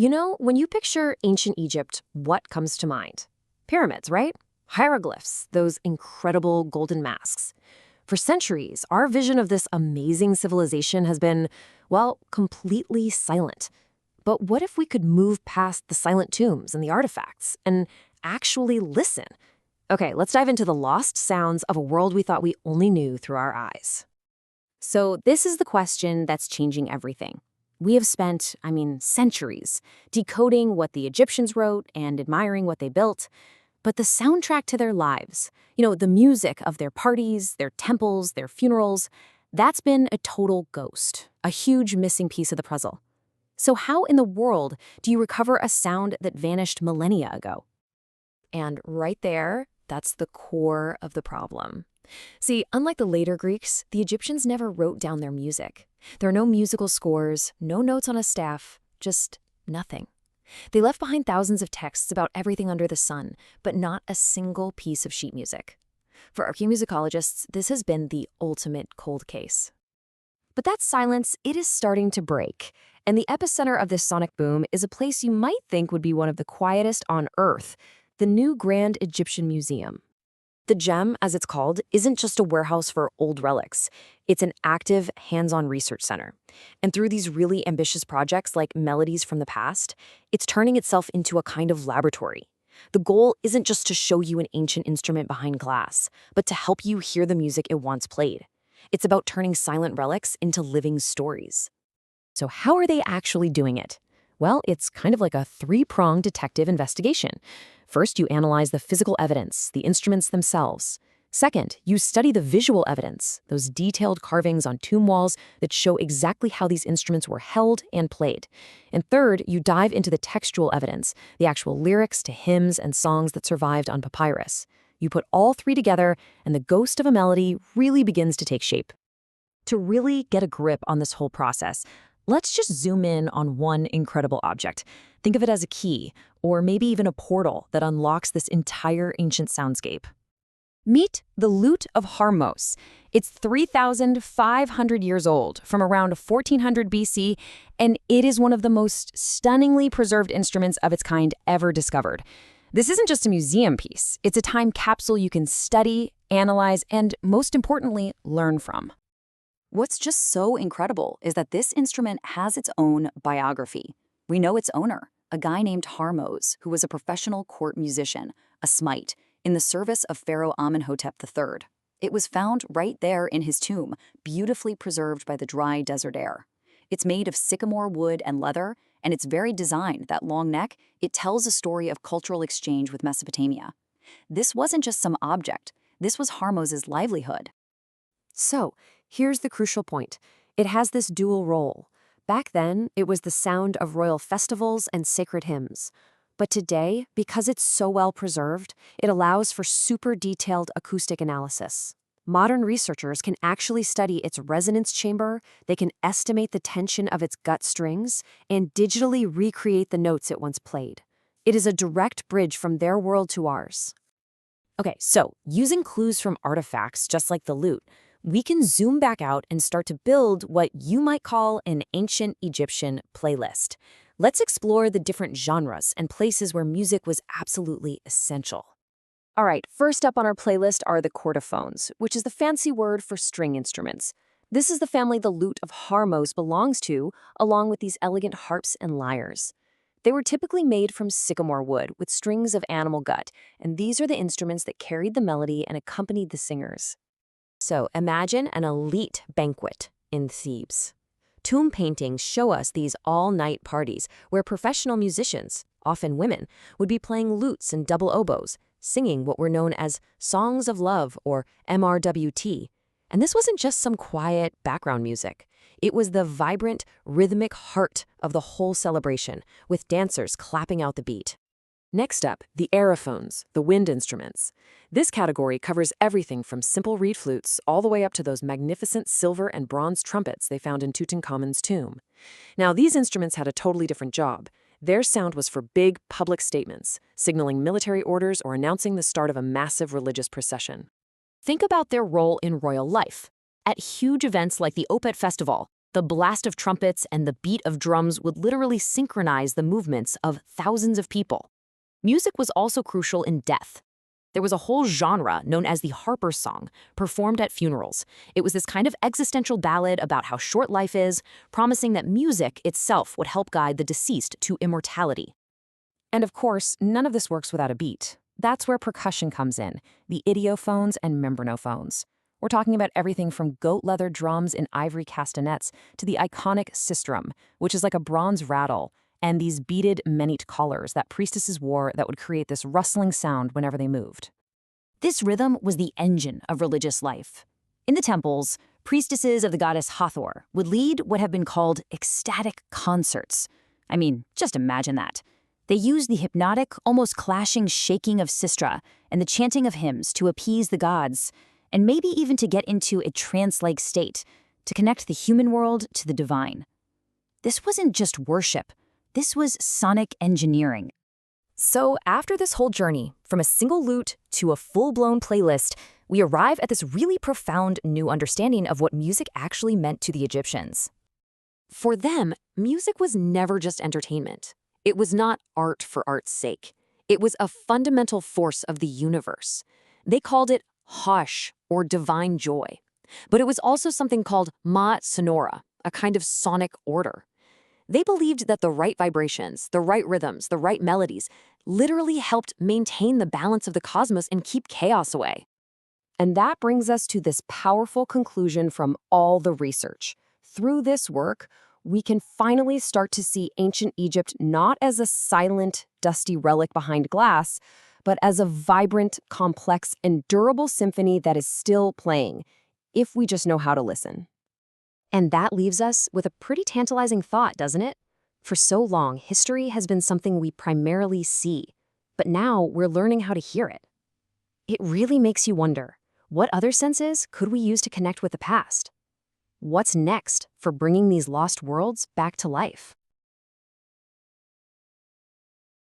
When you picture ancient Egypt, what comes to mind? Pyramids, right? Hieroglyphs, those incredible golden masks. For centuries, our vision of this amazing civilization has been, well, completely silent. But what if we could move past the silent tombs and the artifacts and actually listen? Okay, let's dive into the lost sounds of a world we thought we only knew through our eyes. So this is the question that's changing everything. We have spent, centuries decoding what the Egyptians wrote and admiring what they built. But the soundtrack to their lives, the music of their parties, their temples, their funerals, that's been a total ghost, a huge missing piece of the puzzle. So how in the world do you recover a sound that vanished millennia ago? And right there, that's the core of the problem. See, unlike the later Greeks, the Egyptians never wrote down their music. There are no musical scores, no notes on a staff, just nothing. They left behind thousands of texts about everything under the sun, but not a single piece of sheet music. For archaeomusicologists, this has been the ultimate cold case. But that silence, it is starting to break. And the epicenter of this sonic boom is a place you might think would be one of the quietest on Earth, the new Grand Egyptian Museum. The GEM, as it's called, isn't just a warehouse for old relics. It's an active, hands-on research center. And through these really ambitious projects like Melodies from the Past, it's turning itself into a kind of laboratory. The goal isn't just to show you an ancient instrument behind glass, but to help you hear the music it once played. It's about turning silent relics into living stories. So how are they actually doing it? Well, it's kind of like a three-pronged detective investigation. First, you analyze the physical evidence, the instruments themselves. Second, you study the visual evidence, those detailed carvings on tomb walls that show exactly how these instruments were held and played. And third, you dive into the textual evidence, the actual lyrics to hymns and songs that survived on papyrus. You put all three together, and the ghost of a melody really begins to take shape. To really get a grip on this whole process, let's just zoom in on one incredible object. Think of it as a key, or maybe even a portal that unlocks this entire ancient soundscape. Meet the Lute of Harmos. It's 3,500 years old, from around 1400 BC, and it is one of the most stunningly preserved instruments of its kind ever discovered. This isn't just a museum piece. It's a time capsule you can study, analyze, and most importantly, learn from. What's just so incredible is that this instrument has its own biography. We know its owner, a guy named Harmos, who was a professional court musician, a smite, in the service of Pharaoh Amenhotep III. It was found right there in his tomb, beautifully preserved by the dry desert air. It's made of sycamore wood and leather, and its very design, that long neck, it tells a story of cultural exchange with Mesopotamia. This wasn't just some object. This was Harmos's livelihood. So, here's the crucial point. It has this dual role. Back then, it was the sound of royal festivals and sacred hymns. But today, because it's so well preserved, it allows for super detailed acoustic analysis. Modern researchers can actually study its resonance chamber, they can estimate the tension of its gut strings, and digitally recreate the notes it once played. It is a direct bridge from their world to ours. Okay, so using clues from artifacts just like the lute, we can zoom back out and start to build what you might call an ancient Egyptian playlist. Let's explore the different genres and places where music was absolutely essential. All right, first up on our playlist are the chordophones, which is the fancy word for string instruments. This is the family the lute of Harmos belongs to, along with these elegant harps and lyres. They were typically made from sycamore wood with strings of animal gut, and these are the instruments that carried the melody and accompanied the singers. So imagine an elite banquet in Thebes. Tomb paintings show us these all-night parties where professional musicians, often women, would be playing lutes and double oboes, singing what were known as songs of love or MRWT. And this wasn't just some quiet background music. It was the vibrant, rhythmic heart of the whole celebration, with dancers clapping out the beat. Next up, the aerophones, the wind instruments. This category covers everything from simple reed flutes all the way up to those magnificent silver and bronze trumpets they found in Tutankhamun's tomb. Now, these instruments had a totally different job. Their sound was for big public statements, signaling military orders or announcing the start of a massive religious procession. Think about their role in royal life. At huge events like the Opet Festival, The blast of trumpets and the beat of drums would literally synchronize the movements of thousands of people. Music was also crucial in death. There was a whole genre known as the Harper's Song, performed at funerals. It was this kind of existential ballad about how short life is, promising that music itself would help guide the deceased to immortality. And of course, none of this works without a beat. That's where percussion comes in, the idiophones and membranophones. We're talking about everything from goat leather drums in ivory castanets to the iconic sistrum, which is like a bronze rattle, and these beaded menite collars that priestesses wore that would create this rustling sound whenever they moved. This rhythm was the engine of religious life. In the temples, priestesses of the goddess Hathor would lead what have been called ecstatic concerts. I mean, just imagine that. They used the hypnotic, almost clashing shaking of sistra and the chanting of hymns to appease the gods, and maybe even to get into a trance-like state, to connect the human world to the divine. This wasn't just worship. This was sonic engineering. So after this whole journey, from a single lute to a full-blown playlist, we arrive at this really profound new understanding of what music actually meant to the Egyptians. For them, music was never just entertainment. It was not art for art's sake. It was a fundamental force of the universe. They called it Hosh, or divine joy. But it was also something called Ma'at Sonora, a kind of sonic order. They believed that the right vibrations, the right rhythms, the right melodies literally helped maintain the balance of the cosmos and keep chaos away. And that brings us to this powerful conclusion from all the research. Through this work, we can finally start to see ancient Egypt not as a silent, dusty relic behind glass, but as a vibrant, complex, and durable symphony that is still playing, if we just know how to listen. And that leaves us with a pretty tantalizing thought, doesn't it? For so long, history has been something we primarily see, but now we're learning how to hear it. It really makes you wonder, what other senses could we use to connect with the past? What's next for bringing these lost worlds back to life?